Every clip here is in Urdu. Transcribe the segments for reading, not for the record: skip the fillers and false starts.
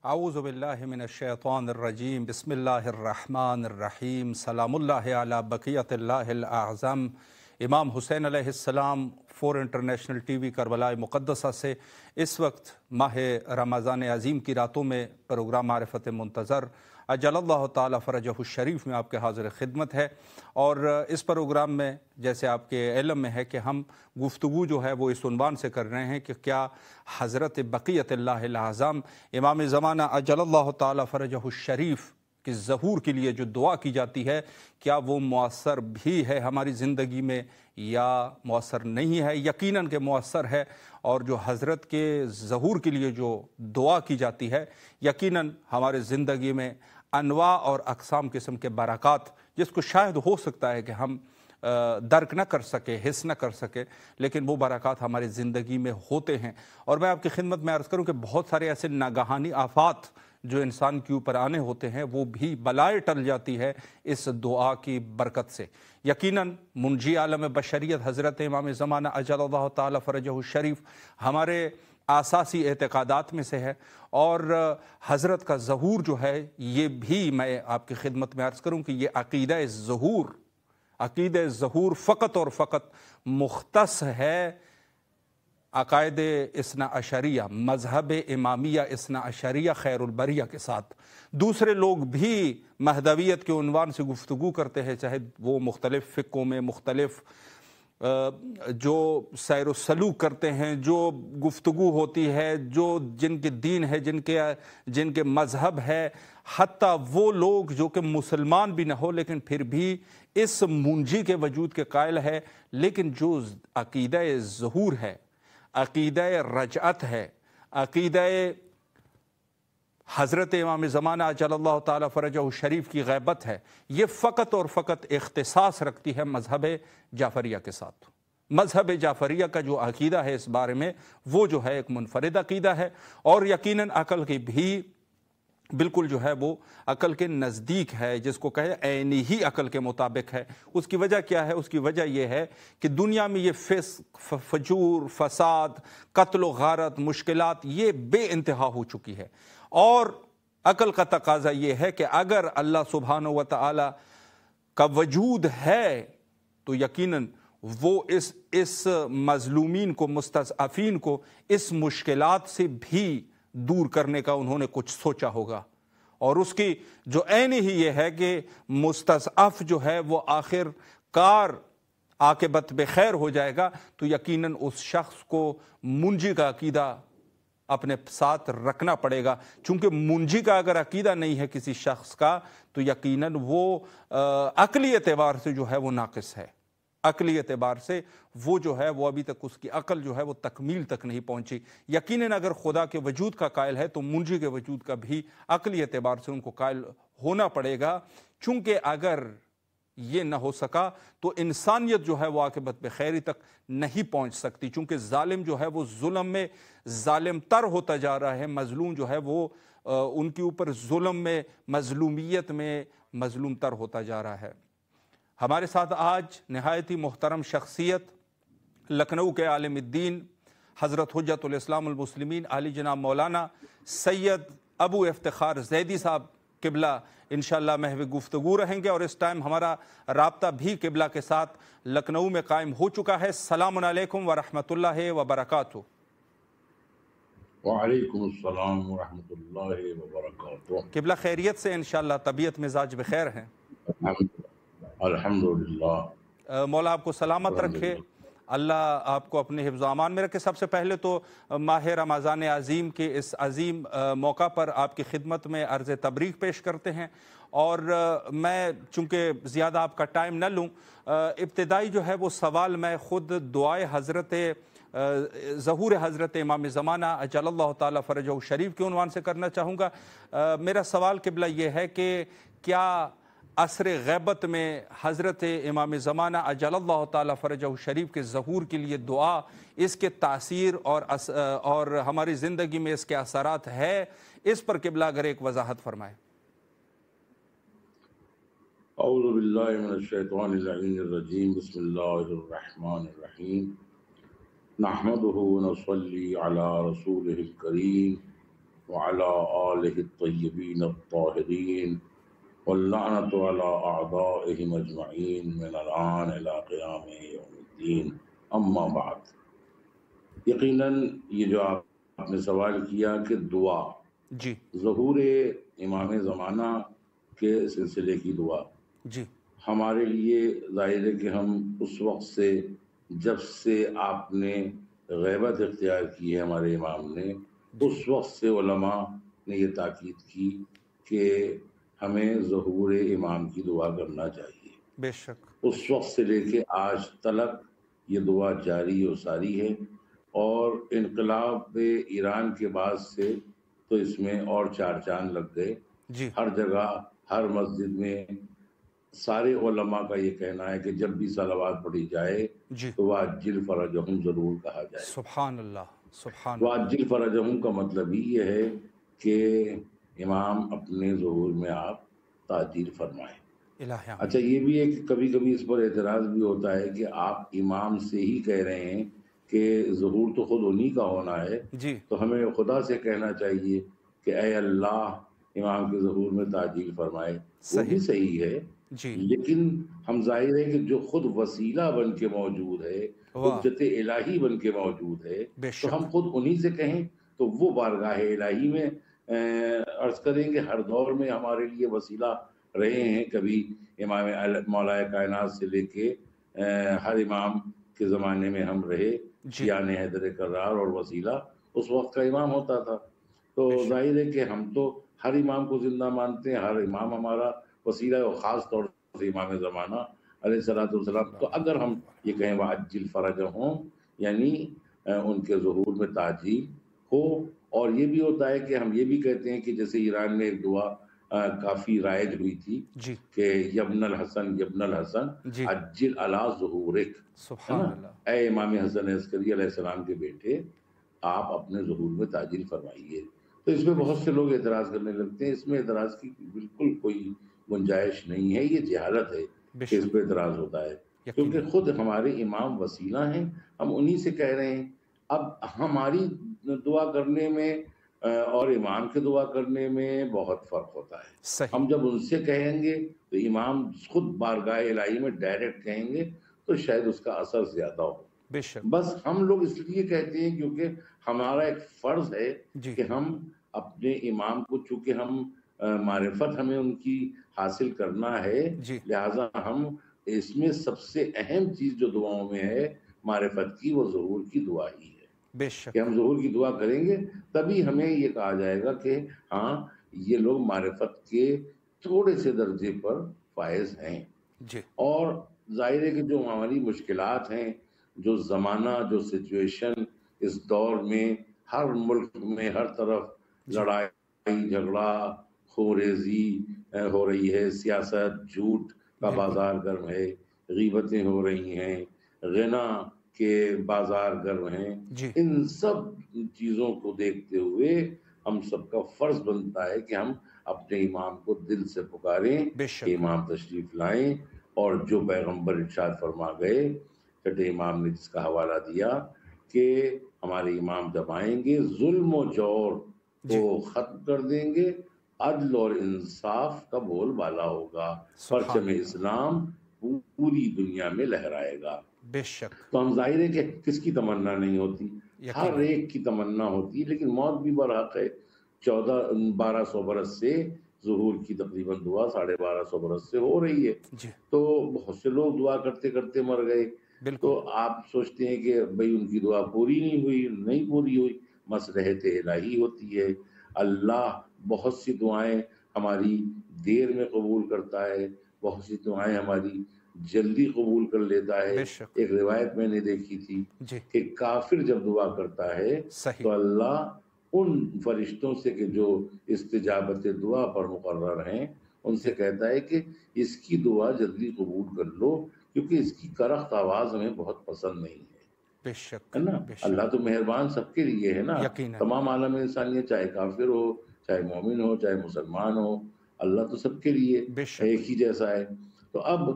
اعوذ باللہ من الشیطان الرجیم بسم اللہ الرحمن الرحیم سلام اللہ علی بقیت اللہ الاعظم۔ امام حسین علیہ السلام 4 انٹرنیشنل ٹی وی کربلا مقدسہ سے اس وقت ماہ رمضان عظیم کی راتوں میں پروگرام معرفت منتظر اجل اللہ تعالی فرجہ الشریف میں آپ کے حاضر خدمت ہے، اور اس پروگرام میں جیسے آپ کے علم میں ہے کہ ہم گفتگو جو ہے وہ اس عنوان سے کر رہے ہیں کہ کیا حضرت بقیت اللہ الاعظم امام زمانہ اجل اللہ تعالی فرجہ الشریف کہ ظہور کے لیے جو دعا کی جاتی ہے کیا وہ مؤثر بھی ہے ہماری زندگی میں یا مؤثر نہیں ہے؟ یقیناً کہ مؤثر ہے، اور جو حضرت کے ظہور کے لیے جو دعا کی جاتی ہے یقیناً ہمارے زندگی میں انواع اور اقسام قسم کے برکات، جس کو شاید ہو سکتا ہے کہ ہم درک نہ کر سکے، حس نہ کر سکے، لیکن وہ برکات ہماری زندگی میں ہوتے ہیں۔ اور میں آپ کی خدمت میں عرض کروں کہ بہت سارے ایسے ناگہانی آفات جو انسان کے اوپر آنے ہوتے ہیں وہ بھی بلائے ٹل جاتی ہے اس دعا کی برکت سے۔ یقیناً منجی عالم بشریت حضرت امام زمانہ اجل اللہ تعالی فرجہ الشریف ہمارے اساسی اعتقادات میں سے ہے، اور حضرت کا ظہور جو ہے یہ بھی میں آپ کی خدمت میں عرض کروں کہ یہ عقیدہ ظہور فقط اور فقط مختص ہے عقائد اثنا عشریہ، مذہب امامیہ اثنا عشریہ خیر البریہ کے ساتھ۔ دوسرے لوگ بھی مہدویت کے عنوان سے گفتگو کرتے ہیں، چاہے وہ مختلف فقوں میں مختلف جو سیر و سلوک کرتے ہیں، جو گفتگو ہوتی ہے، جو جن کے دین ہے، جن کے مذہب ہے، حتیٰ وہ لوگ جو کہ مسلمان بھی نہ ہو لیکن پھر بھی اس منجی کے وجود کے قائل ہے، لیکن جو عقیدہ ظہور ہے، عقیدہ رجعت ہے، عقیدہ حضرت امام زمانہ اجل اللہ تعالی فرجہ الشریف کی غیبت ہے، یہ فقط اور فقط اختصاص رکھتی ہے مذہب جعفریہ کے ساتھ۔ مذہب جعفریہ کا جو عقیدہ ہے اس بارے میں وہ جو ہے ایک منفرد عقیدہ ہے، اور یقیناً عقل کی بھی بالکل جو ہے وہ عقل کے نزدیک ہے، جس کو کہے عینی ہی عقل کے مطابق ہے۔ اس کی وجہ کیا ہے؟ اس کی وجہ یہ ہے کہ دنیا میں یہ فسق، فجور، فساد، قتل و غارت، مشکلات یہ بے انتہا ہو چکی ہے، اور عقل کا تقاضا یہ ہے کہ اگر اللہ سبحانہ و تعالی کا وجود ہے تو یقیناً وہ اس مظلومین کو، مستضعفین کو اس مشکلات سے بھی دور کرنے کا انہوں نے کچھ سوچا ہوگا، اور اس کی جو عین ہی یہ ہے کہ مستضعف جو ہے وہ آخر کار عاقبت بخیر ہو جائے گا، تو یقیناً اس شخص کو منجی کا عقیدہ اپنے ساتھ رکھنا پڑے گا، چونکہ منجی کا اگر عقیدہ نہیں ہے کسی شخص کا تو یقیناً وہ عقلی اعتبار سے جو ہے وہ ناقص ہے، عقلی اعتبار سے وہ جو ہے وہ ابھی تک اس کی عقل جو ہے وہ تکمیل تک نہیں پہنچی۔ یقیناً اگر خدا کے وجود کا قائل ہے تو منجی کے وجود کا بھی عقلی اعتبار سے ان کو قائل ہونا پڑے گا، چونکہ اگر یہ نہ ہو سکا تو انسانیت جو ہے وہ عاقبت بخیری تک نہیں پہنچ سکتی، چونکہ ظالم جو ہے وہ ظلم میں ظالم تر ہوتا جا رہا ہے، مظلوم جو ہے وہ ان کے اوپر ظلم میں، مظلومیت میں مظلوم تر ہوتا جا رہا ہے۔ ہمارے ساتھ آج نہایت ہی محترم شخصیت، لکھنؤ کے عالم الدین، حضرت حجت الاسلام المسلمین علی جناب مولانا سید ابو افتخار زیدی صاحب قبلہ انشاءاللہ محو گفتگو رہیں گے، اور اس ٹائم ہمارا رابطہ بھی قبلہ کے ساتھ لکھنؤ میں قائم ہو چکا ہے۔ السلام علیکم ورحمۃ اللہ وبرکاتہ۔ وعلیکم السلام ورحمۃ اللہ وبرکاتہ۔ قبلہ خیریت سے انشاءاللہ، طبیعت مزاج بخیر ہیں؟ الحمدللہ۔ مولا آپ کو سلامت رکھے، اللہ آپ کو اپنے حفظ و امان میں رکھے۔ سب سے پہلے تو ماہ رمضان عظیم کے اس عظیم موقع پر آپ کی خدمت میں عرض تبریک پیش کرتے ہیں، اور میں چونکہ زیادہ آپ کا ٹائم نہ لوں، ابتدائی جو ہے وہ سوال میں خود دعائے ظہور حضرت امام زمانہ اجل اللہ تعالی فرجہ الشریف کے عنوان سے کرنا چاہوں گا۔ میرا سوال قبلہ یہ ہے کہ کیا عصر غیبت میں حضرت امام زمانہ اجل اللہ تعالی فرجہ الشریف کے ظہور کے لیے دعا، اس کے تاثیر اور ہماری زندگی میں اس کے اثرات ہے، اس پر قبلہ اگر ایک وضاحت فرمائے۔ اعوذ باللہ من الشیطان اللعین الرجیم، بسم اللہ الرحمن الرحیم، نحمدہ ونصلی علی رسولہ الکریم، وعلى آله الطيبين الطاهرين واللعنة على أعدائهم أجمعين من الآن إلى قيام يوم الدين أما بعد. یقیناً یہ جو آپ نے سوال کیا کہ دعا جی ظہور امام زمانہ کے سلسلے کی دعا جی ہمارے لیے ظاہر ہے کہ ہم اس وقت سے جب سے آپ نے غیبت اختیار کی ہے ہمارے امام نے اس وقت سے علماء نے یہ تاکید کی کہ ہمیں ظہور امام کی دعا کرنا چاہیے. بے شک. اس وقت سے لے کے آج تلک یہ دعا جاری و ساری ہے. اور انقلاب ایران کے بعد سے تو اس میں اور چار چاند لگ گئے. جی ہر جگہ ہر مسجد میں سارے علماء کا یہ کہنا ہے کہ جب بھی صلوات پڑھی جائے جی تو وعجل فرجہم ضرور کہا جائے. سبحان اللہ سبحان اللہ. وعجل فرجہم کا مطلب ہی یہ ہے کہ امام اپنے ظہور میں آپ تعجیل فرمائیں. الہی آمین. اچھا یہ بھی ہے کہ کبھی کبھی اس پر اعتراض بھی ہوتا ہے کہ آپ امام سے ہی کہہ رہے ہیں کہ ظہور تو خود انہی کا ہونا ہے جی تو ہمیں خدا سے کہنا چاہیے کہ اے اللہ امام کے ظہور میں تعجیل فرمائے. وہ بھی صحیح ہے جی لیکن ہم ظاہر ہے کہ جو خود وسیلہ بن کے موجود ہے حجت الہی بن کے موجود ہے تو ہم خود انہی سے کہیں تو وہ بارگاہ الہی میں عرض کریں گے. ہر دور میں ہمارے لیے وسیلہ رہے ہیں. کبھی امام مولا کائنات سے لے کے ہر امام کے زمانے میں ہم رہے. شیعان حیدر کرار اور وسیلہ اس وقت کا امام ہوتا تھا. تو ظاہر ہے کہ ہم تو ہر امام کو زندہ مانتے ہیں. ہر امام ہمارا وسیلہ ہے اور خاص طور سے امام زمانہ علیہ الصلوۃ والسلام. تو اگر ہم یہ کہیں وعجل فرجہم یعنی ان کے ظہور میں تعجیل ہو. اور یہ بھی ہوتا ہے کہ ہم یہ بھی کہتے ہیں کہ جیسے ایران میں ایک دعا کافی رائج ہوئی تھی کہ یبن الحسن یبن الحسن عجل علی ظہورک. سبحان اللہ. اے امام حسن عسکری علیہ السلام کے بیٹے آپ اپنے ظہور میں تعجیل فرمائیے. تو اس میں بہت سے لوگ اعتراض کرنے لگتے ہیں. اس میں اعتراض کی بالکل کوئی گنجائش نہیں ہے. یہ جہالت ہے کہ اس پہ اعتراض ہوتا ہے کیونکہ خود ہمارے امام وسیلہ ہیں. ہم انہی سے کہہ رہے ہیں. اب ہماری دعا کرنے میں اور امام کے دعا کرنے میں بہت فرق ہوتا ہے. ہم جب ان سے کہیں گے تو امام خود بارگاہ الہی میں ڈائریکٹ کہیں گے تو شاید اس کا اثر زیادہ ہو. بس ہم لوگ اس لیے کہتے ہیں کیونکہ ہمارا ایک فرض ہے کہ ہم اپنے امام کو چونکہ ہم معرفت ہمیں ان کی حاصل کرنا ہے لہٰذا ہم اس میں سب سے اہم چیز جو دعاؤں میں ہے معرفت کی وہ ظہور کی دعا ہی ہے. بے شک کہ ہم ظہور کی دعا کریں گے تبھی ہمیں یہ کہا جائے گا کہ ہاں یہ لوگ معرفت کے تھوڑے سے درجے پر فائز ہیں. اور ظاہر ہے کہ جو ہماری مشکلات ہیں جو زمانہ جو سچویشن اس دور میں ہر ملک میں ہر طرف لڑائی جھگڑا خوریزی ہو رہی ہے. سیاست جھوٹ کا بازار گرم ہے. غیبتیں ہو رہی ہیں. غنا کے بازار گرم ہیں. ان سب چیزوں کو دیکھتے ہوئے ہم سب کا فرض بنتا ہے کہ ہم اپنے امام کو دل سے پکاریں کہ امام تشریف لائیں. اور جو پیغمبر ارشاد فرما گئے چھٹے امام نے جس کا حوالہ دیا کہ ہمارے امام جب آئیں گے ظلم و جور کو ختم کر دیں گے. عدل اور انصاف کا بول بالا ہوگا. پرچم اسلام پوری دنیا میں لہرائے گا. بے شک. تو ہم ظاہر ہے کہ کس کی تمنا نہیں ہوتی. ہر ایک کی تمنا ہوتی ہے. لیکن موت بھی برحق ہے. 1200 برس سے ظہور کی تقریباً دعا 1250 برس سے ہو رہی ہے. تو بہت سے لوگ دعا کرتے کرتے مر گئے. تو آپ سوچتے ہیں کہ بھئی ان کی دعا پوری نہیں ہوئی. نہیں پوری ہوئی. مصلحت الہی ہوتی ہے. اللہ بہت سی دعائیں ہماری دیر میں قبول کرتا ہے. بہت سی دعائیں ہماری جلدی قبول کر لیتا ہے. ایک روایت میں نے دیکھی تھی کہ کافر جب دعا کرتا ہے تو اللہ ان فرشتوں سے کہ جو استجابت دعا پر مقرر ہیں ان سے کہتا ہے کہ اس کی دعا جلدی قبول کر لو کیونکہ اس کی کرخت آواز ہمیں بہت پسند نہیں ہے. بے شک ہے نا. اللہ تو مہربان سب کے لیے ہے نا. تمام عالم انسانیت چاہے کافر ہو چاہے مومن ہو چاہے مسلمان ہو اللہ تو سب کے لیے ایک ہی جیسا ہے. تو اب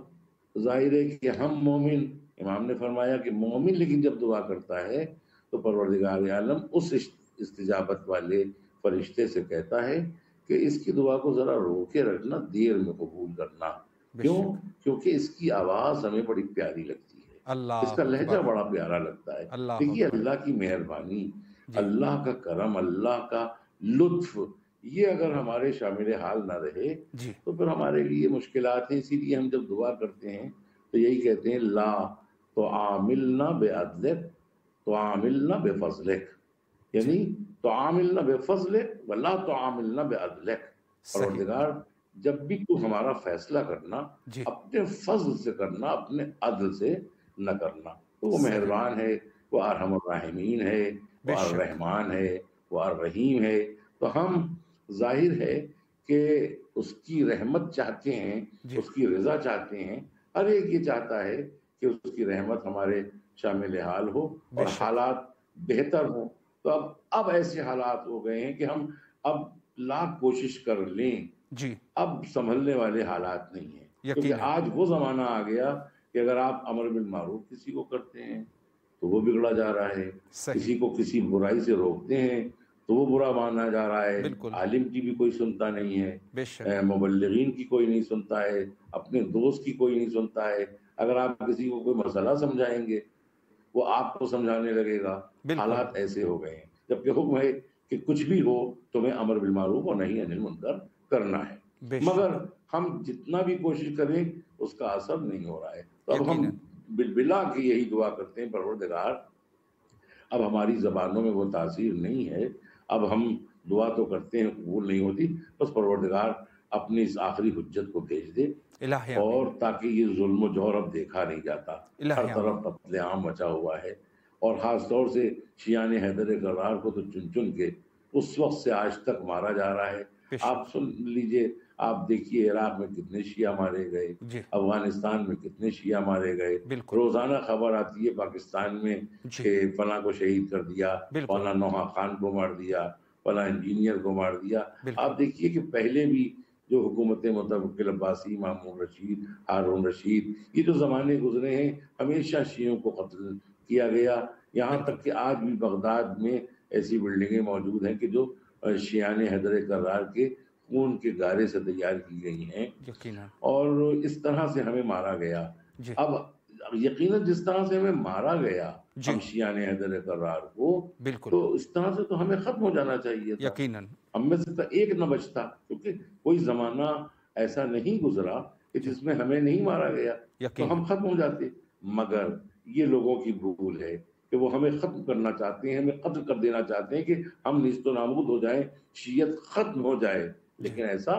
ظاہر ہے کہ ہم مومن امام نے فرمایا کہ مومن لیکن جب دعا کرتا ہے تو پروردگار عالم اس استجابت والے فرشتے سے کہتا ہے کہ اس کی دعا کو ذرا روکے رکھنا، دیر میں قبول کرنا. کیوں؟ کیونکہ اس کی آواز ہمیں بڑی پیاری لگتی ہے، اس کا اللہ لہجہ اکبر، بڑا پیارا لگتا ہے. اللہ دیکھیے اکبر. اللہ کی مہربانی، جی اللہ کا کرم، اللہ کا لطف، یہ اگر ہمارے شامل حال نہ رہے جی تو پھر ہمارے لیے مشکلات ہیں. اسی لیے ہم جب دعا کرتے ہیں تو یہی کہتے ہیں لا تو عاملنا بے عدلک تو عاملنا بے فضلک، جی یعنی تو عاملنا بے فضلک ولا تو عاملنا بے عدلک. صحیح. پروردگار جب بھی تو ہمارا فیصلہ کرنا جی اپنے فضل سے کرنا، اپنے عدل سے نہ کرنا. تو وہ صحیح. مہربان ہے، وہ ارحم الراحمین ہے، بے وہ شک. الرحمن ہے، وہ الرحیم ہے. تو ہم ظاہر ہے کہ اس کی رحمت چاہتے ہیں، جی اس کی رضا چاہتے ہیں. ہر ایک یہ چاہتا ہے کہ اس کی رحمت ہمارے شامل حال ہو بے اور شک. حالات بہتر ہوں. تو اب ایسے حالات ہو گئے ہیں کہ ہم اب لاکھ کوشش کر لیں، جی اب سنبھلنے والے حالات نہیں ہیں. کیونکہ یقیناً. آج وہ زمانہ آ گیا کہ اگر آپ امر بالمعروف کسی کو کرتے ہیں تو وہ بگڑا جا رہا ہے، صحیح. کسی کو کسی برائی سے روکتے ہیں تو وہ برا مانا جا رہا ہے. بالکل. عالم کی بھی کوئی سنتا نہیں بے شک. ہے، مبلغین کی کوئی نہیں سنتا ہے، اپنے دوست کی کوئی نہیں سنتا ہے. اگر آپ کسی کو کوئی مسئلہ سمجھائیں گے وہ آپ کو سمجھانے لگے گا. بالکل. حالات ایسے ہو گئے ہیں، جبکہ حکم ہے کہ کچھ بھی ہو تمہیں امر بالمعروف اور نہی عن المنکر کرنا ہے. بے مگر شک. ہم جتنا بھی کوشش کریں اس کا اثر نہیں ہو رہا ہے. تو اب ہم یقیناً. بلا کے یہی دعا کرتے ہیں پروردگار اب ہماری زبانوں میں وہ تاثیر نہیں ہے، اب ہم دعا تو کرتے ہیں قبول نہیں ہوتی، بس پروردگار اپنی اس آخری حجت کو بھیج دے الہی اور آمین. تاکہ یہ ظلم و جور اب دیکھا نہیں جاتا. ہر الہی آمین. طرف قتل عام مچا ہوا ہے، اور خاص طور سے شیعان حیدر کرار کو تو چن چن کے اس وقت سے آج تک مارا جا رہا ہے. بے آپ شک. سن لیجئے، آپ دیکھیے عراق میں کتنے شیعہ مارے گئے، جی افغانستان میں کتنے شیعہ مارے گئے. بالکل. روزانہ خبر آتی ہے پاکستان میں جی کہ فلاں کو شہید کر دیا، بالکل. فلاں نوحہ خان کو مار دیا، فلاں انجینئر کو مار دیا. بالکل. آپ دیکھیے کہ پہلے بھی جو حکومت متوکل عباسی، مامون رشید، ہارون رشید، یہ جو زمانے گزرے ہیں ہمیشہ شیعوں کو قتل کیا گیا. یہاں بالکل. تک کہ آج بھی بغداد میں ایسی بلڈنگیں موجود ہیں کہ جو شیعان حیدر کرار کے خون کے گارے سے تیار کی گئی ہیں، یقیناً. اور اس طرح سے ہمیں مارا گیا. جی اب یقیناً جس طرح سے ہمیں مارا گیا جی ہم شیعان حیدر کرار کو، بالکل. تو اس طرح سے تو ہمیں ختم ہو جانا چاہیے تھا. یقیناً. ہم میں سے تو ایک نہ بچتا، کیونکہ کوئی زمانہ ایسا نہیں گزرا کہ جی جس میں ہمیں نہیں مارا گیا، تو یقیناً. ہم ختم ہو جاتے. مگر یہ لوگوں کی بھول ہے کہ وہ ہمیں ختم کرنا چاہتے ہیں، ہمیں قتل کر دینا چاہتے ہیں کہ ہم نیست و نابود ہو جائیں، شیعت ختم ہو جائے. جی لیکن ایسا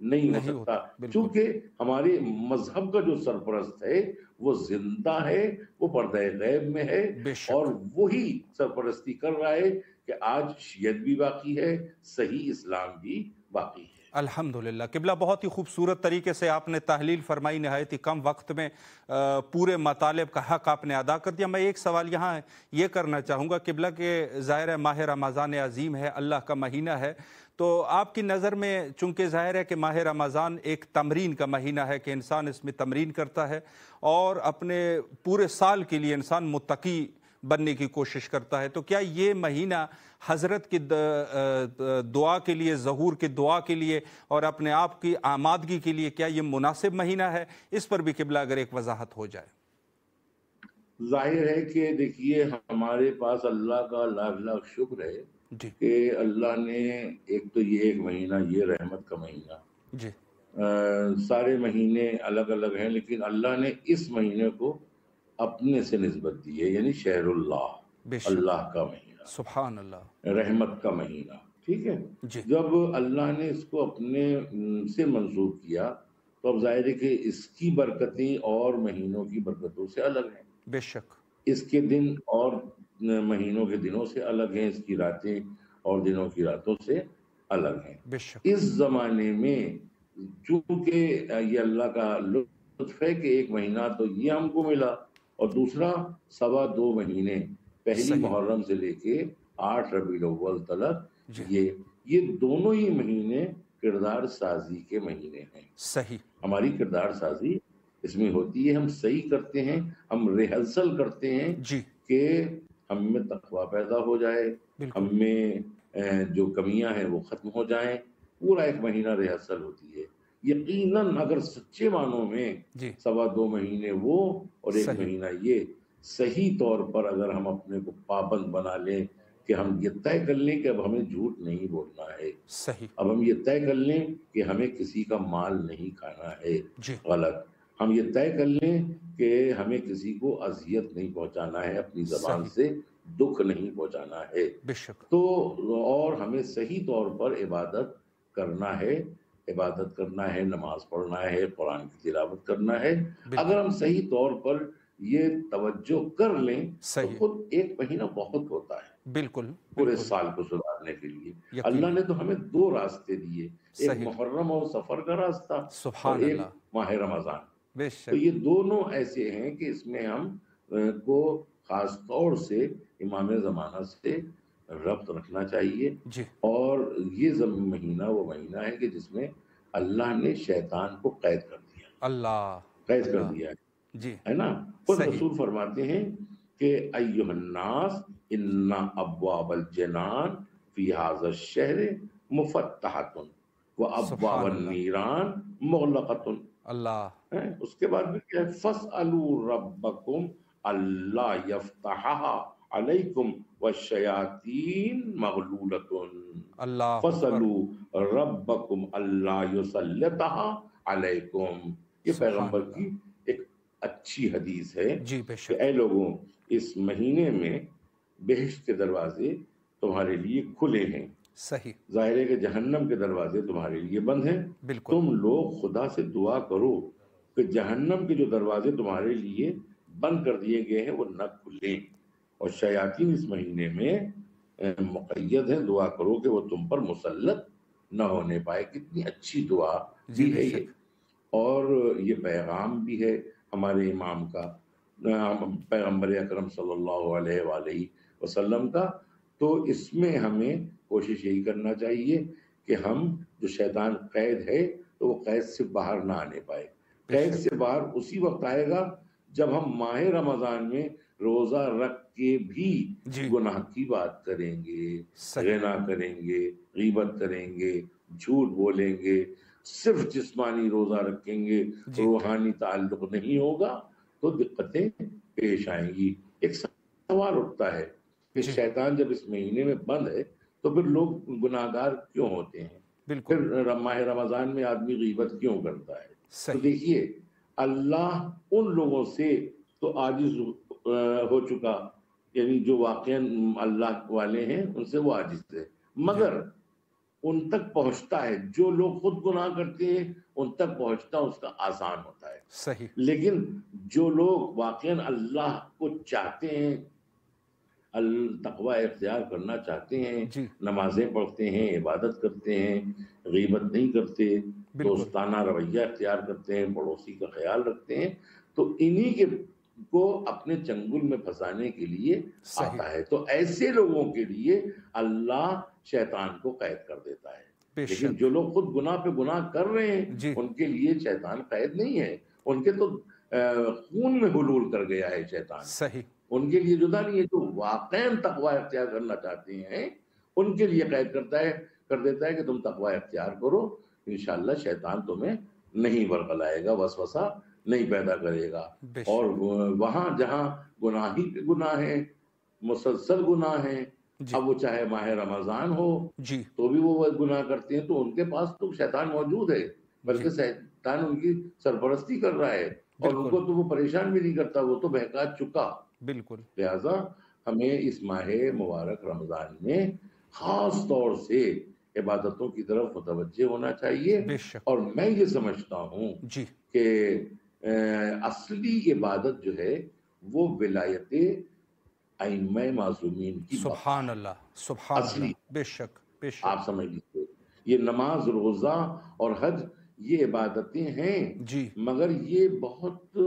نہیں ہو نہیں سکتا، ہوتا. بالکل. چونکہ ہمارے مذہب کا جو سرپرست ہے وہ زندہ ہے، وہ پردہ غیب میں ہے، بے اور شک. وہی سرپرستی کر رہا ہے کہ آج شیعت بھی باقی ہے، صحیح اسلام بھی باقی ہے. الحمدللہ. قبلہ بہت ہی خوبصورت طریقے سے آپ نے تحلیل فرمائی، نہایت ہی کم وقت میں پورے مطالب کا حق آپ نے ادا کر دیا. میں ایک سوال یہاں یہ کرنا چاہوں گا، قبلہ کے ظاہر ہے ماہ رمضان عظیم ہے، اللہ کا مہینہ ہے، تو آپ کی نظر میں چونکہ ظاہر ہے کہ ماہ رمضان ایک تمرین کا مہینہ ہے کہ انسان اس میں تمرین کرتا ہے اور اپنے پورے سال کے لیے انسان متقی بننے کی کوشش کرتا ہے، تو کیا یہ مہینہ حضرت کی دعا کے لیے، ظہور کی دعا کے لیے اور اپنے آپ کی آمادگی کے لیے کیا یہ مناسب مہینہ ہے؟ اس پر بھی قبلہ اگر ایک وضاحت ہو جائے. ظاہر ہے کہ دیکھیے ہمارے پاس اللہ کا لاکھ لاکھ شکر ہے جی کہ اللہ نے ایک تو یہ ایک مہینہ، یہ رحمت کا مہینہ، جی سارے مہینے الگ الگ ہیں لیکن اللہ نے اس مہینے کو اپنے سے نسبت دی ہے، یعنی شہر اللہ، بے شک. اللہ کا مہینہ، سبحان اللہ. رحمت کا مہینہ. ٹھیک ہے، جی جب اللہ نے اس کو اپنے سے منسوب کیا تو اب ظاہر ہے کہ اس کی برکتیں اور مہینوں کی برکتوں سے الگ ہیں. بے شک. اس کے دن اور مہینوں کے دنوں سے الگ ہیں، اس کی راتیں اور دنوں کی راتوں سے الگ ہیں. بے شک. اس زمانے میں چونکہ یہ اللہ کا لطف ہے کہ ایک مہینہ تو یہ ہم کو ملا، اور دوسرا 2.25 مہینے پہلی صحیح. محرم سے لے کے 8 ربیع الاول تلک، جی یہ دونوں ہی مہینے کردار سازی کے مہینے ہیں. صحیح. ہماری کردار سازی اس میں ہوتی ہے، ہم صحیح کرتے ہیں، ہم ریہرسل کرتے ہیں جی کہ ہم میں تقویٰ پیدا ہو جائے، بالکل. ہم میں جو کمیاں ہیں وہ ختم ہو جائیں، پورا ایک مہینہ ریہرسل ہوتی ہے. یقیناً اگر سچے معنوں میں 2.25 مہینے وہ اور 1 مہینہ یہ صحیح طور پر اگر ہم اپنے کو پابند بنا لیں کہ ہم یہ طے کر لیں کہ اب ہمیں جھوٹ نہیں بولنا ہے، اب ہم یہ طے کر لیں کہ ہمیں کسی کا مال نہیں کھانا ہے غلط، ہم یہ طے کر لیں کہ ہمیں کسی کو اذیت نہیں پہنچانا ہے، اپنی زبان سے دکھ نہیں پہنچانا ہے، تو اور ہمیں صحیح طور پر عبادت کرنا ہے، نماز پڑھنا ہے، قرآن کی تلاوت کرنا ہے. اگر ہم صحیح طور پر یہ توجہ کر لیں تو خود 1 مہینہ بہت ہوتا ہے بالکل پورے سال کو سدھارنے کے لیے. اللہ نے تو ہمیں 2 راستے دیے، ایک محرم اور سفر کا راستہ اور ایک ماہ رمضان. تو یہ دونوں ایسے ہیں کہ اس میں ہم کو خاص طور سے امام زمانہ سے ربط رکھنا چاہیے. اور یہ مہینہ وہ مہینہ ہے کہ جس میں اللہ نے شیطان کو قید کر دیا ہے نا. خود رسول فرماتے ہیں کہ ایھا الناس ان ابواب الجنان فی ھذا الشہر مفتحۃ وابواب النیران مغلقۃ. اس کے بعد بھی کیا ہے، فاسألوا ربکم اللہ یفتحها علیکم والشیاطین مغلولۃ. فاسألوا ربکم اللہ یسلطها علیکم. یہ پیغمبر کی ایک اچھی حدیث ہے کہ اے لوگوں، اس مہینے میں بہشت کے دروازے تمہارے لیے کھلے ہیں، ظاہر ہے کہ جہنم کے دروازے تمہارے لیے بند ہیں. تم لوگ خدا سے دعا کرو کہ جہنم کے جو دروازے تمہارے لیے بند کر دیے گئے ہیں وہ نہ کھلیں، اور شیاطین اس مہینے میں مقید ہیں، دعا کرو کہ وہ تم پر مسلط نہ ہونے پائے. کتنی اچھی دعا بھی ہے یہ، اور یہ پیغام بھی ہے ہمارے امام کا، پیغمبر اکرم صلی اللہ علیہ وآلہ وسلم کا. تو اس میں ہمیں کوشش یہی کرنا چاہیے کہ ہم جو شیطان قید ہے تو وہ قید سے باہر نہ آنے پائے. قید سے باہر اسی وقت آئے گا جب ہم ماہ رمضان میں روزہ رکھ کے بھی گناہ کی بات کریں گے، غنا کریں گے، غیبت کریں گے، جھوٹ بولیں گے، صرف جسمانی روزہ رکھیں گے، روحانی تعلق نہیں ہوگا تو دقتیں پیش آئیں گی. ایک سوال اٹھتا ہے کہ شیطان جب اس مہینے میں بند ہے تو پھر لوگ گناہگار کیوں ہوتے ہیں؟ پھر ماہ رمضان میں آدمی غیبت کیوں کرتا ہے؟ تو دیکھیے، اللہ ان لوگوں سے تو عاجز ہو چکا، یعنی جو واقعاً اللہ والے ہیں ان سے وہ عاجز ہے، مگر ان تک پہنچتا ہے. جو لوگ خود گناہ کرتے ہیں ان تک پہنچتا اس کا آسان ہوتا ہے. لیکن جو لوگ واقعاً اللہ کو چاہتے ہیں، تقوی اختیار کرنا چاہتے ہیں، نمازیں پڑھتے ہیں، عبادت کرتے ہیں، غیبت نہیں کرتے، دوستانہ رویہ اختیار کرتے ہیں، پڑوسی کا خیال رکھتے ہیں، تو انہی کے کو اپنے چنگل میں پھنسانے کے لیے آتا ہے. تو ایسے لوگوں کے لیے اللہ شیطان کو قید کر دیتا ہے. لیکن جو لوگ خود گناہ پہ گناہ کر رہے ہیں ان کے لیے شیطان قید نہیں ہے، ان کے تو خون میں حلول کر گیا ہے شیطان. ان کے لیے جدا نہیں ہے. جو واقعاً تقوی اختیار کرنا چاہتے ہیں ان کے لیے قید کر دیتا ہے کہ تم تقوی اختیار کرو، انشاءاللہ شیطان تمہیں نہیں ورغلائے گا، وسوسہ نہیں پیدا کرے گا. اور وہاں جہاں گناہ ہی پہ گناہ ہیں، مسلسل گناہ ہیں، اب وہ چاہے ماہ رمضان ہو تو بھی وہ گناہ کرتے ہیں، تو ان کے پاس تو شیطان موجود ہے، بلکہ شیطان ان کی سرپرستی کر رہا ہے اور ان کو تو وہ پریشان بھی نہیں کرتا، وہ تو بہکا چکا. بالکل. لہذا ہمیں اس ماہ مبارک رمضان میں خاص طور سے عبادتوں کی طرف متوجہ ہونا چاہیے. اور میں یہ سمجھتا ہوں کہ اصلی عبادت جو ہے وہ ولایت ائمہ معصومین کی. سبحان اللہ، سبحان اللہ. بے شک، بے شک. آپ سمجھ لیجیے، یہ نماز، روزہ اور حج یہ عبادتیں ہیں، مگر یہ بہت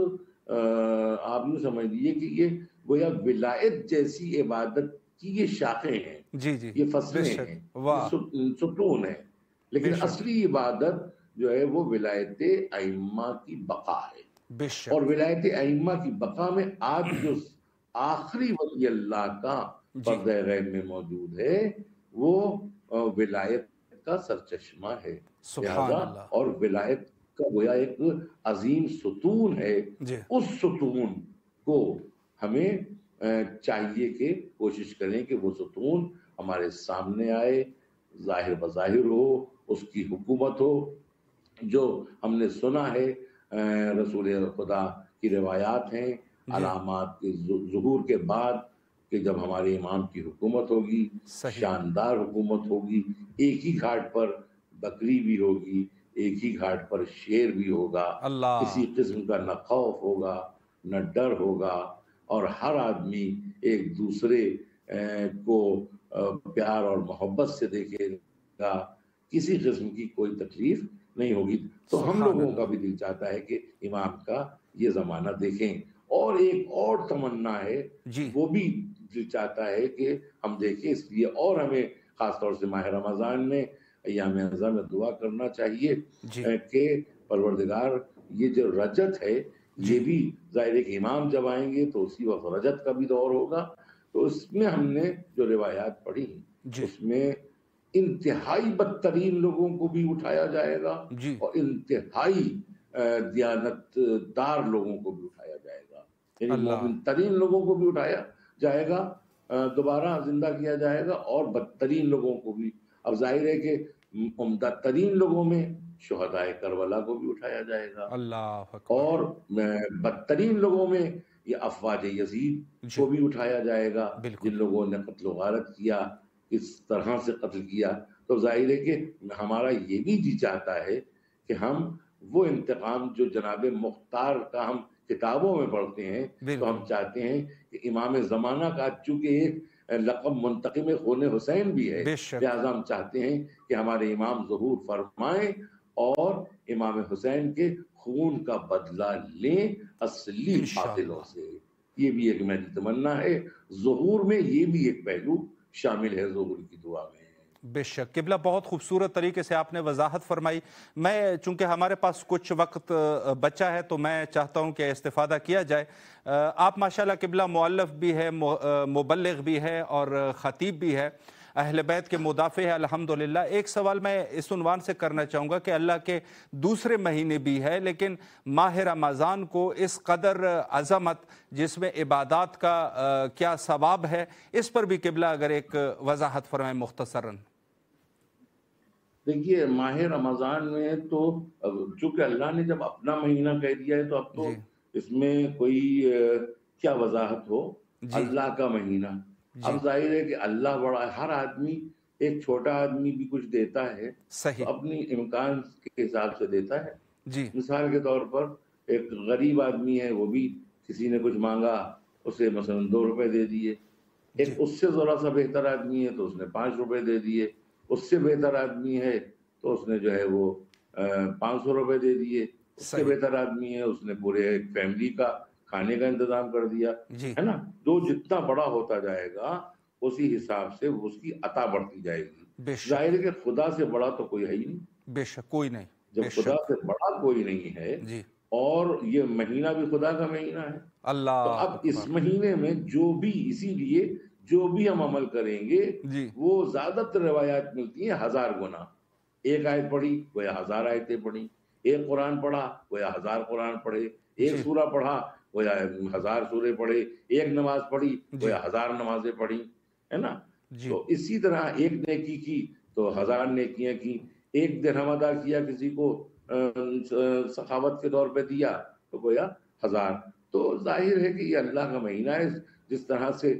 آپ یوں سمجھ لیجیے کہ یہ گویا ولایت جیسی عبادت کی یہ شاخیں ہیں، یہ فصلیں ہیں، ستون ہیں. لیکن اصلی عبادت جو ہے وہ ولایت ائمہ کی بقا ہے. اور ولایت ائمہ کی بقا میں آج جو آخری ولی اللہ کا پردہ غیب میں موجود ہے وہ ولایت کا سرچشمہ ہے، لہذا اور ولایت کا گویا ایک عظیم ستون ہے، اس ستون کو ہمیں چاہیے کہ کوشش کریں کہ وہ ستون ہمارے سامنے آئے، ظاہر بظاہر ہو، اس کی حکومت ہو، جو ہم نے سنا ہے رسول خدا کی روایات ہیں علامات کے ظہور کے بعد کہ جب ہمارے امام کی حکومت ہوگی، شاندار حکومت ہوگی، ایک ہی گھاٹ پر بکری بھی ہوگی، ایک ہی گھاٹ پر شیر بھی ہوگا، کسی قسم کا نہ خوف ہوگا نہ ڈر ہوگا، اور ہر آدمی ایک دوسرے کو پیار اور محبت سے دیکھے گا، کسی قسم کی کوئی تکلیف نہیں ہوگی۔ تو ہم لوگوں کا بھی دل چاہتا ہے کہ امام کا یہ زمانہ دیکھیں، اور ایک اور تمنا ہے وہ بھی دل چاہتا ہے کہ ہم دیکھیں، اس لیے اور ہمیں خاص طور سے ماہ رمضان میں ایام اعظم میں دعا کرنا چاہیے کہ پروردگار یہ جو رجت ہے یہ بھی ظاہر ہے کہ امام جب آئیں گے تو اسی وقت رجت کا بھی دور ہوگا، تو اس میں ہم نے جو روایات پڑھی اس میں انتہائی بدترین لوگوں کو بھی اٹھایا جائے گا اور انتہائی دیانت دار لوگوں کو بھی اٹھایا جائے گا، یعنی مومن ترین لوگوں کو بھی اٹھایا جائے گا، دوبارہ زندہ کیا جائے گا، اور بدترین لوگوں کو بھی۔ اب ظاہر ہے کہ عمدہ ترین لوگوں میں شہدائے کربلا کو بھی اٹھایا جائے گا، اور بدترین لوگوں میں یہ افواج یزید کو بھی اٹھایا جائے گا، جن لوگوں نے قتل و غارت کیا، اس طرح سے قتل کیا۔ تو ظاہر ہے کہ ہمارا یہ بھی جی چاہتا ہے کہ ہم وہ انتقام جو جناب مختار کا ہم کتابوں میں پڑھتے ہیں، تو ہم چاہتے ہیں کہ امام زمانہ کا چونکہ ایک لقب منتقم خون حسین بھی ہے، لہذا ہم چاہتے ہیں کہ ہمارے امام ظہور فرمائیں اور امام حسین کے خون کا بدلہ لیں اصلی قاتلوں سے۔ یہ بھی ایک میری تمنا ہے، ظہور میں یہ بھی ایک پہلو شامل ہے ظہور کی دعا میں۔ بے شک قبلہ، بہت خوبصورت طریقے سے آپ نے وضاحت فرمائی۔ میں چونکہ ہمارے پاس کچھ وقت بچا ہے تو میں چاہتا ہوں کہ استفادہ کیا جائے۔ آپ ماشاءاللہ قبلہ مؤلف بھی ہے، مبلغ بھی ہے اور خطیب بھی ہے، اہل بیت کے مدافع ہے الحمدللہ۔ ایک سوال میں اس عنوان سے کرنا چاہوں گا کہ اللہ کے دوسرے مہینے بھی ہے، لیکن ماہ رمضان کو اس قدر عظمت، جس میں عبادات کا کیا ثواب ہے، اس پر بھی قبلہ اگر ایک وضاحت فرمائیں مختصراً۔ دیکھیے ماہ رمضان میں تو چونکہ اللہ نے جب اپنا مہینہ کہہ دیا ہے تو اب تو اس میں کوئی کیا وضاحت ہو، اللہ کا مہینہ۔ اب ظاہر ہے کہ اللہ بڑا، ہر آدمی، ایک چھوٹا آدمی بھی کچھ دیتا ہے تو اپنی امکان کے حساب سے دیتا ہے۔ مثال کے طور پر ایک غریب آدمی ہے، وہ بھی کسی نے کچھ مانگا، اسے مثلا 2 روپے دے دیے۔ ایک اس سے ذرا سا بہتر آدمی ہے تو اس نے 5 روپے دے دیے۔ اس سے بہتر آدمی ہے تو اس نے جو ہے وہ 500 روپے دے دیے۔ اس سے بہتر آدمی ہے اس نے پورے ایک فیملی کا کھانے کا انتظام کر دیا، ہے نا۔ جو جتنا بڑا ہوتا جائے گا اسی حساب سے اس کی عطا بڑھتی جائے گی۔ ظاہر ہے کہ خدا سے بڑا تو کوئی ہے ہی نہیں، بے شک کوئی نہیں۔ جب خدا سے بڑا کوئی نہیں ہے اور یہ مہینہ بھی خدا کا مہینہ ہے، تو اب اس مہینے میں جو بھی، اسی لیے جو بھی ہم عمل کریں گے وہ زیادہ تر روایات ملتی ہیں 1000 گنا۔ ایک آیت پڑھی گویا 1000 آیتیں پڑھی، ایک قرآن پڑھا گویا 1000 قرآن پڑھے، ایک سورہ پڑھا گویا 1000 سورے پڑھے، ایک نماز پڑھی گویا 1000 نمازیں پڑھی، ہے نا۔ تو اسی طرح ایک نیکی کی تو 1000 نیکیاں کی، ایک درہم ادا کیا کسی کو سخاوت کے طور پہ دیا تو گویا 1000۔ تو ظاہر ہے کہ یہ اللہ کا مہینہ ہے۔ جس طرح سے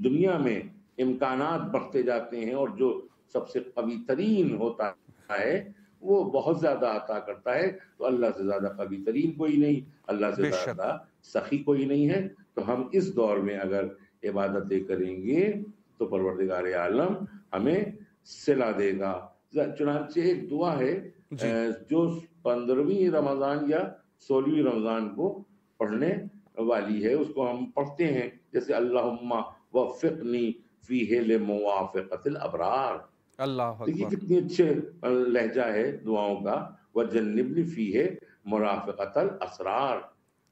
دنیا میں امکانات بڑھتے جاتے ہیں اور جو سب سے قوی ترین ہوتا ہے وہ بہت زیادہ عطا کرتا ہے، تو اللہ سے زیادہ قوی ترین کوئی نہیں، اللہ سے زیادہ سخی کوئی نہیں ہے۔ تو ہم اس دور میں اگر عبادتیں کریں گے تو پروردگار عالم ہمیں صلہ دے گا۔ چنانچہ ایک دعا ہے جو 15ویں رمضان یا 16ویں رمضان کو پڑھنے والی ہے، اس کو ہم پڑھتے ہیں جیسے اللہم وفقنی فیہ لموافقت الابرار۔ دیکھیے کتنی اچھے لہجہ ہے دعاؤں کا، وجنبنی فیہ مرافقت الاسرار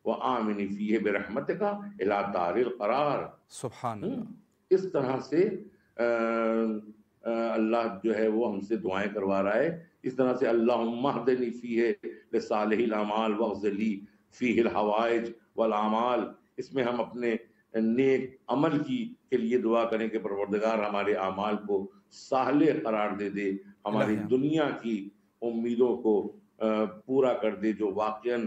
وآمنی فیہ برحمتک الی دار القرار۔ سبحان اللہ۔ اس طرح سے اللہ جو ہے وہ ہم سے دعائیں کروا رہا ہے. اس طرح سے اللہم اہدنی فیہ لصالح الاعمال واغفر لی فیہ الحوائج والاعمال، اس میں ہم اپنے نیک عمل کے لیے دعا کریں کہ پروردگار ہمارے اعمال کو صالح قرار دے دے، ہماری دنیا کی امیدوں کو پورا کر دے جو واقعاً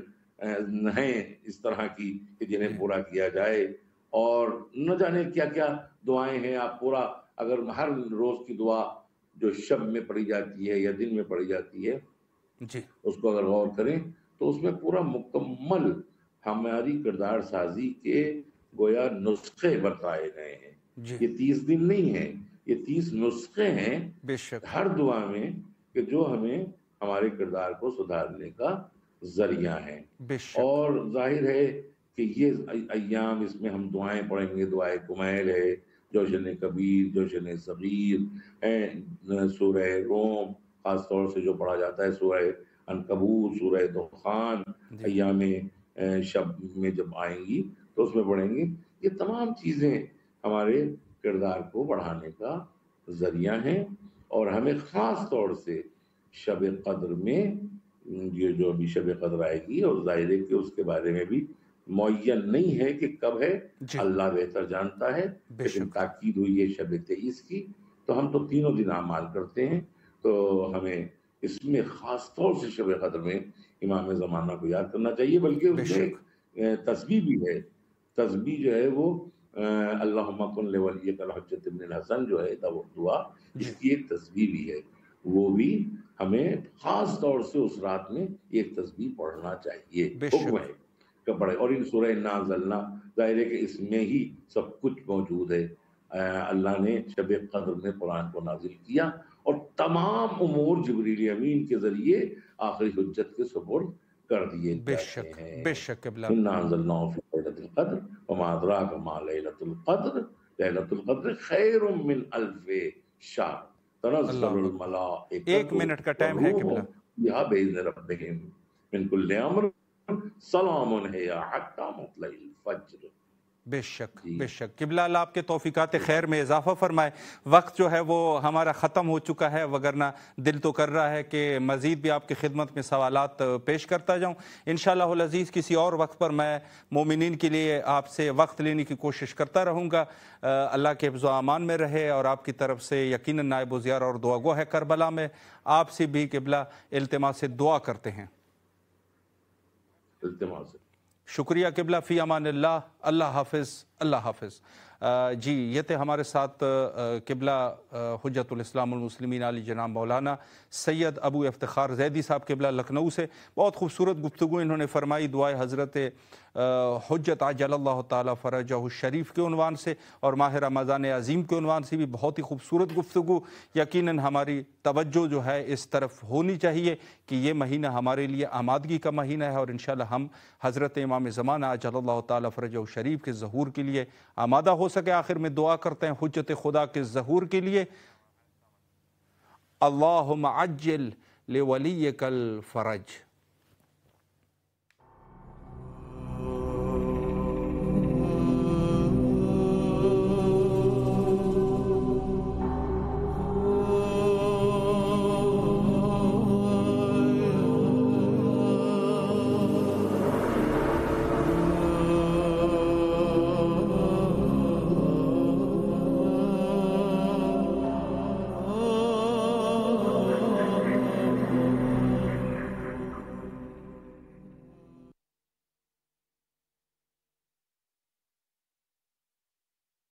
ہیں اس طرح کی کہ جنہیں پورا کیا جائے. اور نہ جانے کیا کیا دعائیں ہیں. آپ پورا اگر ہر روز کی دعا جو شب میں پڑھی جاتی ہے یا دن میں پڑھی جاتی ہے جی اس کو اگر غور کریں تو اس میں پورا مکمل ہماری کردار سازی کے گویا نسخے بتائے گئے ہیں. یہ 30 دن نہیں ہیں، یہ 30 نسخے ہیں بے شک ہر دعا میں کہ جو ہمیں ہمارے کردار کو سدھارنے کا ذریعہ ہیں. اور ظاہر ہے کہ یہ ایام اس میں ہم دعائیں پڑھیں گے. دعائے کمیل ہے، جوشن کبیر، جوشن صغیر، سورہ روم خاص طور سے جو پڑھا جاتا ہے، سورہ عنکبوت، سورہ دخان ایام شب میں جب آئیں گی تو اس میں پڑھیں گے. یہ تمام چیزیں ہمارے کردار کو بڑھانے کا ذریعہ ہیں. اور ہمیں خاص طور سے شب قدر میں یہ جو ابھی شب قدر آئے گی، اور ظاہر ہے کہ اس کے بارے میں بھی معین نہیں ہے کہ کب ہے، اللہ بہتر جانتا ہے، لیکن تاکید ہوئی ہے شب 23 کی. تو ہم تو تینوں دن اعمال کرتے ہیں، تو ہمیں اس میں خاص طور سے شب قدر میں امام زمانہ کو یاد کرنا چاہیے. بلکہ اس میں ایک تسبیح بھی ہے. تسبیح جو ہے وہ اللہم کن لولیک الحجۃ ابن الحسن جو ہے دعا، اس کی ایک تسبیح بھی ہے. وہ بھی ہمیں خاص طور سے اس رات میں ایک تسبیح پڑھنا چاہیے. حکم ہے کہ پڑھے. اور ان سورہ انا انزلنا، ظاہر ہے کہ اس میں ہی سب کچھ موجود ہے. اللہ نے شب قدر میں قرآن کو نازل کیا اور تمام امور جبریل امین کے ذریعے آخری حجت کے سپرد کر دیے جاتے ہیں. بے شک انا انزلناہ فی لیلۃ القدر وما ادراک ما لیلۃ القدر لیلۃ القدر خیر من الف شہر تنزل الملائکۃ. 1 منٹ کا ٹائم ہے قبلہ. یہاں بإذن ربہم من کل امر سلام ہے حتی مطلع الفجر. بے شک بے شک. قبلہ اللہ آپ کے توفیقات خیر میں اضافہ فرمائے. وقت جو ہے وہ ہمارا ختم ہو چکا ہے، وگرنہ دل تو کر رہا ہے کہ مزید بھی آپ کی خدمت میں سوالات پیش کرتا جاؤں. انشاءاللہ العزیز کسی اور وقت پر میں مومنین کے لیے آپ سے وقت لینے کی کوشش کرتا رہوں گا. اللہ کے حفظ و امان میں رہے. اور آپ کی طرف سے یقیناً نائب وزیر اور دعا گو ہے کربلا میں. آپ سے بھی قبلہ التماس سے دعا کرتے ہیں. التماس شکریہ قبلہ. فی امان اللہ. اللہ حافظ. اللہ حافظ. جی یہ تھے ہمارے ساتھ قبلہ حجت الاسلام المسلمین علی جناب مولانا سید ابو افتخار زیدی صاحب قبلہ لکھنؤ سے. بہت خوبصورت گفتگو انہوں نے فرمائی دعائے حضرت حجت عجل اللہ تعالی فرجہ الشریف کے عنوان سے، اور ماہ رمضان عظیم کے عنوان سے بھی بہت ہی خوبصورت گفتگو. یقیناً ہماری توجہ جو ہے اس طرف ہونی چاہیے کہ یہ مہینہ ہمارے لیے آمادگی کا مہینہ ہے، اور انشاءاللہ ہم حضرت امام زمانہ عجل اللہ تعالی فرجہ الشریف کے ظہور کے لیے آمادہ ہو سکے. آخر میں دعا کرتے ہیں حجت خدا کے ظہور کے لیے. اللہم عجل لولیک الفرج.